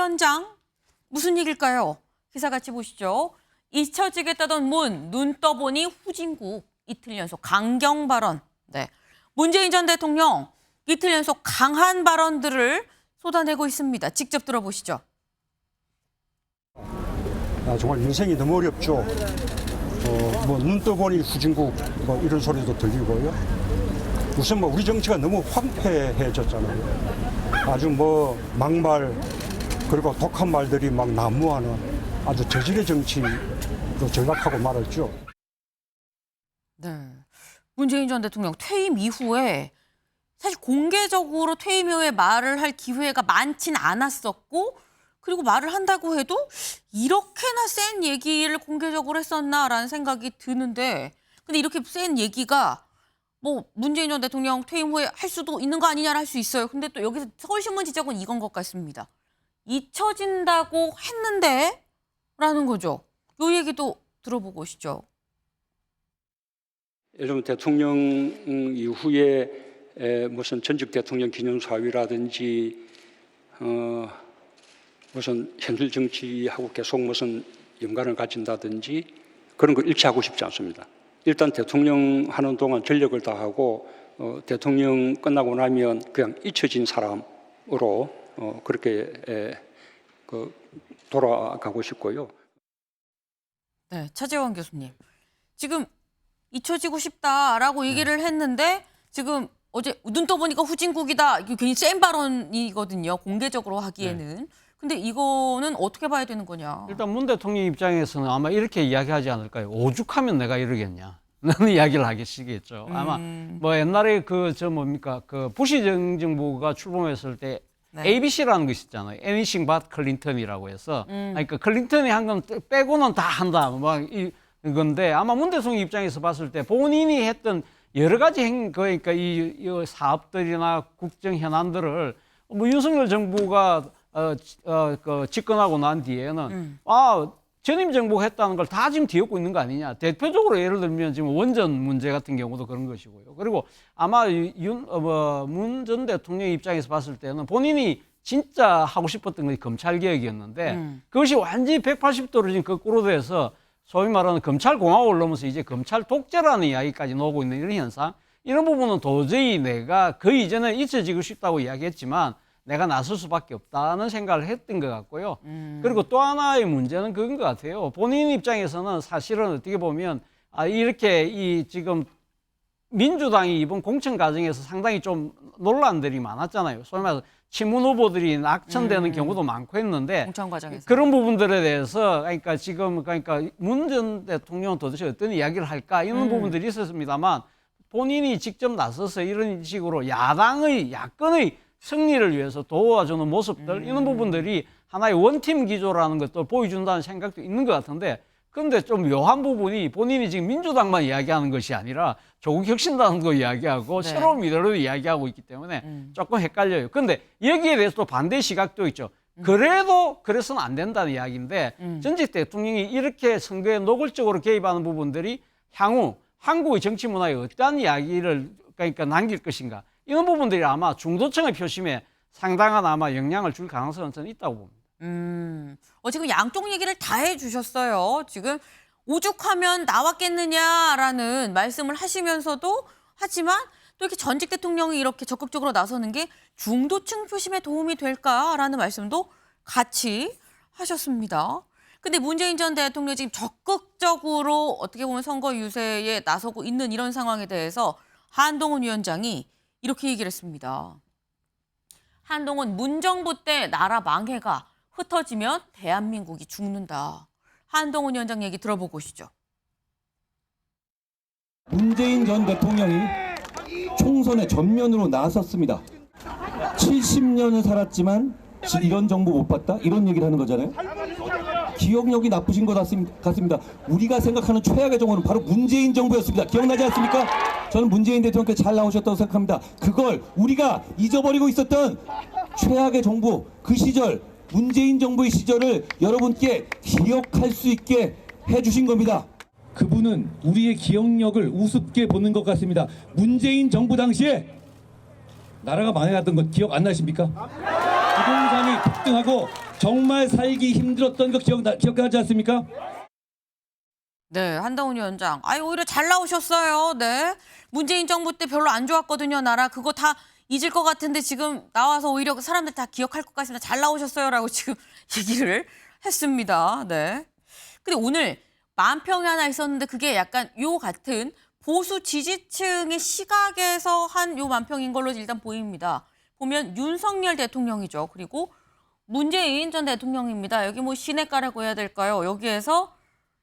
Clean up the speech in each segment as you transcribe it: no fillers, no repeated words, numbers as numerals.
위원장 무슨 얘기일까요? 기사 같이 보시죠. 잊혀지겠다던 눈 떠보니 후진국. 이틀 연속 강경 발언. 네, 문재인 전 대통령 이틀 연속 강한 발언들을 쏟아내고 있습니다. 직접 들어보시죠. 정말 인생이 너무 어렵죠. 눈 떠보니 후진국 이런 소리도 들리고요. 우선 우리 정치가 너무 황폐해졌잖아요. 아주 막말 그리고 독한 말들이 막 난무하는 아주 저질의 정치로 전락하고 말았죠. 네, 문재인 전 대통령 퇴임 이후에 사실 공개적으로 퇴임 이후에 말을 할 기회가 많진 않았었고, 그리고 말을 한다고 해도 이렇게나 센 얘기를 공개적으로 했었나라는 생각이 드는데, 근데 이렇게 센 얘기가 문재인 전 대통령 퇴임 후에 할 수도 있는 거 아니냐를 할 수 있어요. 근데 또 여기서 서울신문 지적은 이건 것 같습니다. 잊혀진다고 했는데 라는 거죠. 이 얘기도 들어보고 오시죠. 요즘 대통령 이후에 무슨 전직 대통령 기념사위라든지 무슨 현실 정치하고 계속 무슨 연관을 가진다든지 그런 걸 일치하고 싶지 않습니다. 일단 대통령 하는 동안 전력을 다하고 대통령 끝나고 나면 그냥 잊혀진 사람으로 그렇게 돌아가고 싶고요. 네, 차재원 교수님. 지금 잊혀지고 싶다라고 얘기를 했는데 지금 어제 눈 떠보니까 후진국이다. 이게 괜히 센 발언이거든요. 공개적으로 하기에는. 네. 근데 이거는 어떻게 봐야 되는 거냐. 일단 문 대통령 입장에서는 아마 이렇게 이야기하지 않을까요? 오죽하면 내가 이러겠냐. 라는 이야기를 하시겠죠. 아마 옛날에 그 부시 정부가 출범했을 때 네. ABC라는 거 있었잖아요. Anything but 클린턴이라고 해서. 그러니까 클린턴이 한 건 빼고는 다 한다. 이건데 아마 문 대통령 입장에서 봤을 때 본인이 했던 여러 가지 그러니까 이 사업들이나 국정 현안들을 윤석열 정부가 집권하고 난 뒤에는 전임 정부가 했다는 걸 다 지금 뒤엎고 있는 거 아니냐. 대표적으로 예를 들면 지금 원전 문제 같은 경우도 그런 것이고요. 그리고 아마 문 전 대통령 입장에서 봤을 때는 본인이 진짜 하고 싶었던 것이 검찰개혁이었는데 그것이 완전히 180도로 지금 거꾸로 돼서 소위 말하는 검찰공화국을 넘어서 이제 검찰 독재라는 이야기까지 나오고 있는 이런 현상, 이런 부분은 도저히 내가 그 이전에 잊혀지고 싶다고 이야기했지만 내가 나설 수밖에 없다는 생각을 했던 것 같고요. 그리고 또 하나의 문제는 그건 것 같아요. 본인 입장에서는 사실은 어떻게 보면 이렇게 지금 민주당이 이번 공천 과정에서 상당히 좀 논란들이 많았잖아요. 소위 말해서 친문 후보들이 낙천되는 경우도 많고 했는데 공천 과정에서 그런 부분들에 대해서 그러니까 문 전 대통령은 도대체 어떤 이야기를 할까 이런 부분들이 있었습니다만 본인이 직접 나서서 이런 식으로 야권의 승리를 위해서 도와주는 모습들 이런 부분들이 하나의 원팀 기조라는 것도 보여준다는 생각도 있는 것 같은데, 그런데 좀 묘한 부분이 본인이 지금 민주당만 이야기하는 것이 아니라 조국혁신당도 이야기하고 네. 새로운 미래도 이야기하고 있기 때문에 조금 헷갈려요. 그런데 여기에 대해서 또 반대 시각도 있죠. 그래도 그래서는 안 된다는 이야기인데 전직 대통령이 이렇게 선거에 노골적으로 개입하는 부분들이 향후 한국의 정치 문화에 어떠한 이야기를 그러니까 남길 것인가, 이런 부분들이 아마 중도층의 표심에 상당한 아마 영향을 줄 가능성은 저는 있다고 봅니다. 지금 양쪽 얘기를 다 해주셨어요. 지금 오죽하면 나왔겠느냐라는 말씀을 하시면서도 하지만 또 이렇게 전직 대통령이 이렇게 적극적으로 나서는 게 중도층 표심에 도움이 될까라는 말씀도 같이 하셨습니다. 근데 문재인 전 대통령이 지금 적극적으로 어떻게 보면 선거 유세에 나서고 있는 이런 상황에 대해서 한동훈 위원장이 이렇게 얘기를 했습니다. 한동훈 문정부 때 나라 망해가 흩어지면 대한민국이 죽는다. 한동훈 위원장 얘기 들어보고 오시죠. 문재인 전 대통령이 총선에 전면으로 나섰습니다. 70년을 살았지만 지금 이런 정부 못 봤다? 이런 얘기를 하는 거잖아요. 기억력이 나쁘신 것 같습니다. 우리가 생각하는 최악의 정부는 바로 문재인 정부였습니다. 기억나지 않습니까? 저는 문재인 대통령께 잘 나오셨다고 생각합니다. 그걸 우리가 잊어버리고 있었던 최악의 정부, 그 시절, 문재인 정부의 시절을 여러분께 기억할 수 있게 해주신 겁니다. 그분은 우리의 기억력을 우습게 보는 것 같습니다. 문재인 정부 당시에 나라가 망해갔던 것 기억 안 나십니까? 부동산이 폭등하고 정말 살기 힘들었던 거 기억하지 않습니까? 네, 한동훈 위원장. 아니, 오히려 잘 나오셨어요. 네. 문재인 정부 때 별로 안 좋았거든요, 나라. 그거 다 잊을 것 같은데 지금 나와서 오히려 사람들 다 기억할 것 같습니다. 잘 나오셨어요라고 지금 얘기를 했습니다. 네. 근데 오늘 만평이 하나 있었는데 그게 약간 요 같은 보수 지지층의 시각에서 한 요 만평인 걸로 일단 보입니다. 보면 윤석열 대통령이죠. 그리고 문재인 전 대통령입니다. 여기 뭐 시내가라고 해야 될까요? 여기에서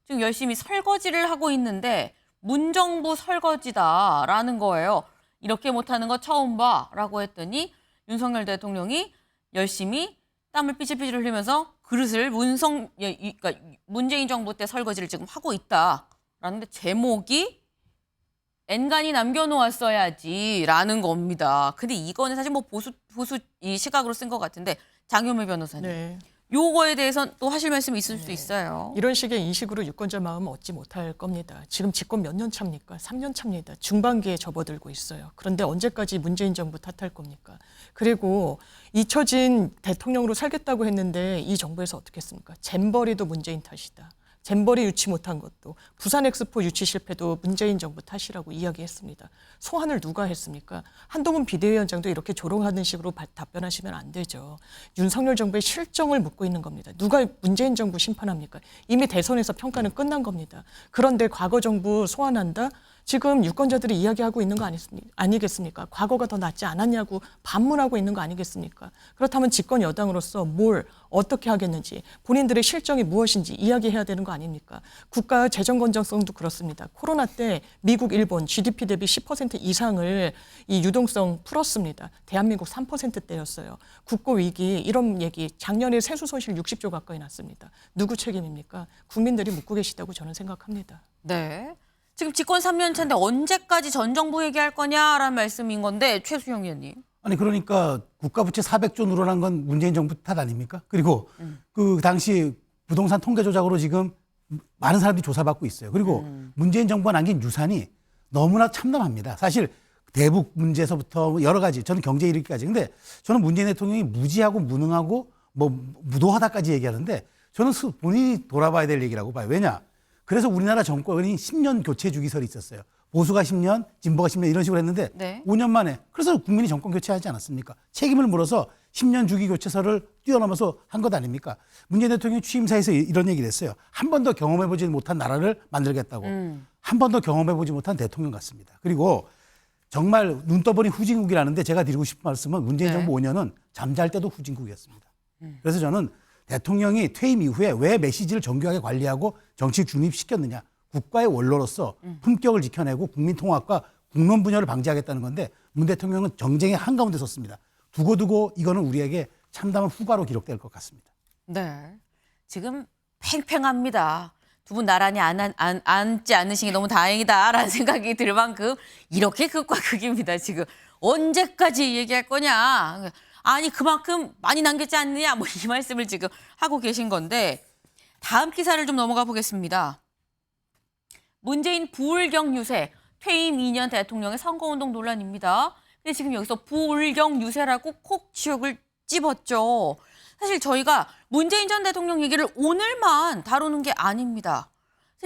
지금 열심히 설거지를 하고 있는데 문정부 설거지다라는 거예요. 이렇게 못하는 거 처음 봐라고 했더니 윤석열 대통령이 열심히 땀을 삐질삐질 흘리면서 그릇을 그러니까 문재인 정부 때 설거지를 지금 하고 있다라는데 제목이 엔간히 남겨놓았어야지라는 겁니다. 근데 이거는 사실 뭐 보수 이 시각으로 쓴 것 같은데 장효미 변호사님. 네. 요거에 대해서는 또 하실 말씀이 있을 수 있어요. 이런 식의 인식으로 유권자 마음을 얻지 못할 겁니다. 지금 집권 몇 년 차입니까? 3년 차입니다. 중반기에 접어들고 있어요. 그런데 언제까지 문재인 정부 탓할 겁니까? 그리고 잊혀진 대통령으로 살겠다고 했는데 이 정부에서 어떻게 했습니까? 잼버리도 문재인 탓이다. 잼버리 유치 못한 것도, 부산 엑스포 유치 실패도 문재인 정부 탓이라고 이야기했습니다. 소환을 누가 했습니까? 한동훈 비대위원장도 이렇게 조롱하는 식으로 답변하시면 안 되죠. 윤석열 정부의 실정을 묻고 있는 겁니다. 누가 문재인 정부 심판합니까? 이미 대선에서 평가는 끝난 겁니다. 그런데 과거 정부 소환한다? 지금 유권자들이 이야기하고 있는 거 아니겠습니까? 과거가 더 낫지 않았냐고 반문하고 있는 거 아니겠습니까? 그렇다면 집권 여당으로서 뭘 어떻게 하겠는지 본인들의 실정이 무엇인지 이야기해야 되는 거 아닙니까? 국가 재정 건전성도 그렇습니다. 코로나 때 미국, 일본 GDP 대비 10% 이상을 이 유동성 풀었습니다. 대한민국 3%대였어요. 국고 위기 이런 얘기 작년에 세수 손실 60조 가까이 났습니다. 누구 책임입니까? 국민들이 묻고 계시다고 저는 생각합니다. 네. 지금 집권 3년 차인데 언제까지 전 정부 얘기할 거냐라는 말씀인 건데 최수영 의원님. 아니 그러니까 국가부채 400조 늘어난 건 문재인 정부 탓 아닙니까? 그리고 그 당시 부동산 통계 조작으로 지금 많은 사람들이 조사받고 있어요. 그리고 문재인 정부가 남긴 유산이 너무나 참담합니다. 사실 대북 문제에서부터 여러 가지 저는 경제 이르기까지. 근데 저는 문재인 대통령이 무지하고 무능하고 뭐 무도하다까지 얘기하는데 저는 본인이 돌아봐야 될 얘기라고 봐요. 왜냐? 그래서 우리나라 정권이 10년 교체 주기설이 있었어요. 보수가 10년, 진보가 10년 이런 식으로 했는데 네. 5년 만에 그래서 국민이 정권 교체하지 않았습니까? 책임을 물어서 10년 주기 교체설을 뛰어넘어서 한 것 아닙니까? 문재인 대통령이 취임사에서 이런 얘기를 했어요. 한 번도 경험해보지 못한 나라를 만들겠다고. 한 번도 경험해보지 못한 대통령 같습니다. 그리고 정말 눈 떠보니 후진국이라는데 제가 드리고 싶은 말씀은 문재인 네. 정부 5년은 잠잘 때도 후진국이었습니다. 그래서 저는 대통령이 퇴임 이후에 왜 메시지를 정교하게 관리하고 정치 중립시켰느냐. 국가의 원로로서 품격을 지켜내고 국민 통합과 국론 분열을 방지하겠다는 건데 문 대통령은 정쟁의 한가운데 섰습니다. 두고두고 이거는 우리에게 참담한 후과로 기록될 것 같습니다. 네. 지금 팽팽합니다. 두 분 나란히 앉지 않으신 게 너무 다행이다라는 생각이 들 만큼 이렇게 극과 극입니다. 지금 언제까지 얘기할 거냐. 아니 그만큼 많이 남겼지 않느냐. 뭐 이 말씀을 지금 하고 계신 건데 다음 기사를 좀 넘어가 보겠습니다. 문재인 부울경 유세, 퇴임 2년 대통령의 선거운동 논란입니다. 근데 지금 여기서 부울경 유세라고 콕 지역을 찝었죠. 사실 저희가 문재인 전 대통령 얘기를 오늘만 다루는 게 아닙니다.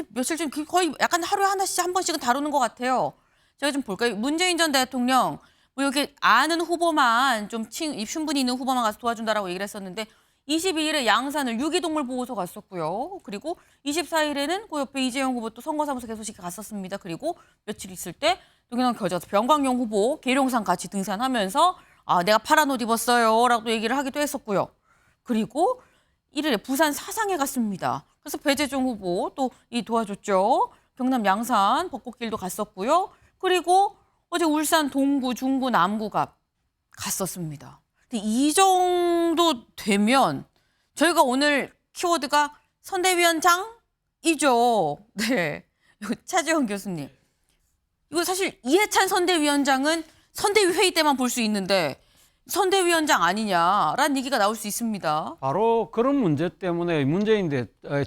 며칠 전 거의 약간 하루에 하나씩 한 번씩은 다루는 것 같아요. 제가 좀 볼까요? 문재인 전 대통령 뭐 여기 아는 후보만 좀 신분이 있는 후보만 가서 도와준다라고 얘기를 했었는데 22일에 양산을 유기동물 보호소 갔었고요. 그리고 24일에는 그 옆에 이재용 후보 또 선거사무소 개소식 갔었습니다. 그리고 며칠 있을 때 동해안 겨자서 병광용 후보 계룡산 같이 등산하면서 아 내가 파란 옷 입었어요라고 얘기를 하기도 했었고요. 그리고 1일에 부산 사상에 갔습니다. 그래서 배재종 후보 또 도와줬죠. 경남 양산 벚꽃길도 갔었고요. 그리고 어제 울산 동구, 중구, 남구가 갔었습니다. 근데 이 정도 되면 저희가 오늘 키워드가 선대위원장이죠. 네, 차지원 교수님. 이거 사실 이해찬 선대위원장은 선대위 회의 때만 볼 수 있는데 선대위원장 아니냐라는 얘기가 나올 수 있습니다. 바로 그런 문제 때문에 문재인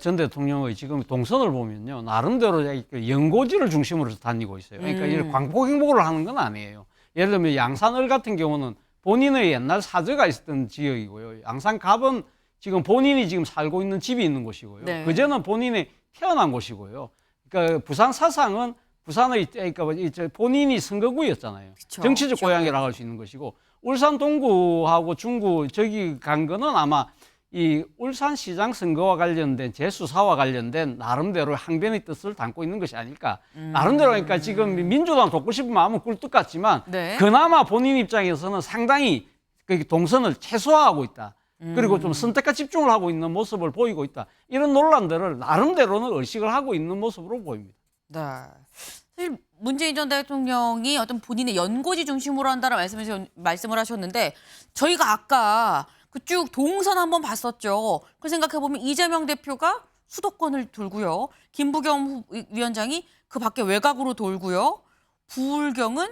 전 대통령의 지금 동선을 보면요. 나름대로 연고지를 중심으로 다니고 있어요. 그러니까 이런 광복 행보를 하는 건 아니에요. 예를 들면 양산을 같은 경우는 본인의 옛날 사저가 있었던 지역이고요. 양산 갑은 지금 본인이 지금 살고 있는 집이 있는 곳이고요. 네. 그제는 본인이 태어난 곳이고요. 그러니까 부산 사상은 부산의 그러니까 본인이 선거구였잖아요. 그쵸. 정치적 고향이라고 할 수 있는 것이고 울산 동구하고 중구 저기 간 거는 아마 이 울산시장 선거와 관련된 재수사와 관련된 나름대로 항변의 뜻을 담고 있는 것이 아닐까. 나름대로 그러니까 지금 민주당 돕고 싶은 마음은 꿀떡 같지만 네. 그나마 본인 입장에서는 상당히 그 동선을 최소화하고 있다. 그리고 좀 선택과 집중을 하고 있는 모습을 보이고 있다. 이런 논란들을 나름대로는 의식을 하고 있는 모습으로 보입니다. 네. 사실 문재인 전 대통령이 어떤 본인의 연고지 중심으로 한다는 말씀을 하셨는데 저희가 아까 그쭉 동선 한번 봤었죠. 그 생각해 보면 이재명 대표가 수도권을 돌고요. 김부겸 위원장이 그 밖에 외곽으로 돌고요. 부울경은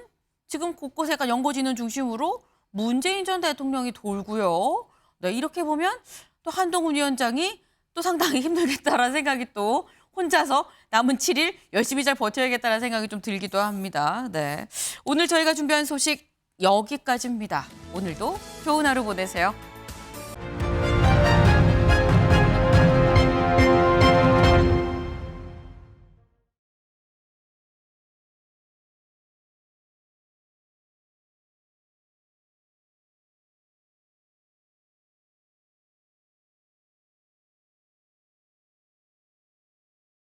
지금 곳곳에 연고지는 중심으로 문재인 전 대통령이 돌고요. 네, 이렇게 보면 또 한동훈 위원장이 또 상당히 힘들겠다라는 생각이 또 혼자서 남은 7일 열심히 잘 버텨야겠다는 생각이 좀 들기도 합니다. 네, 오늘 저희가 준비한 소식 여기까지입니다. 오늘도 좋은 하루 보내세요.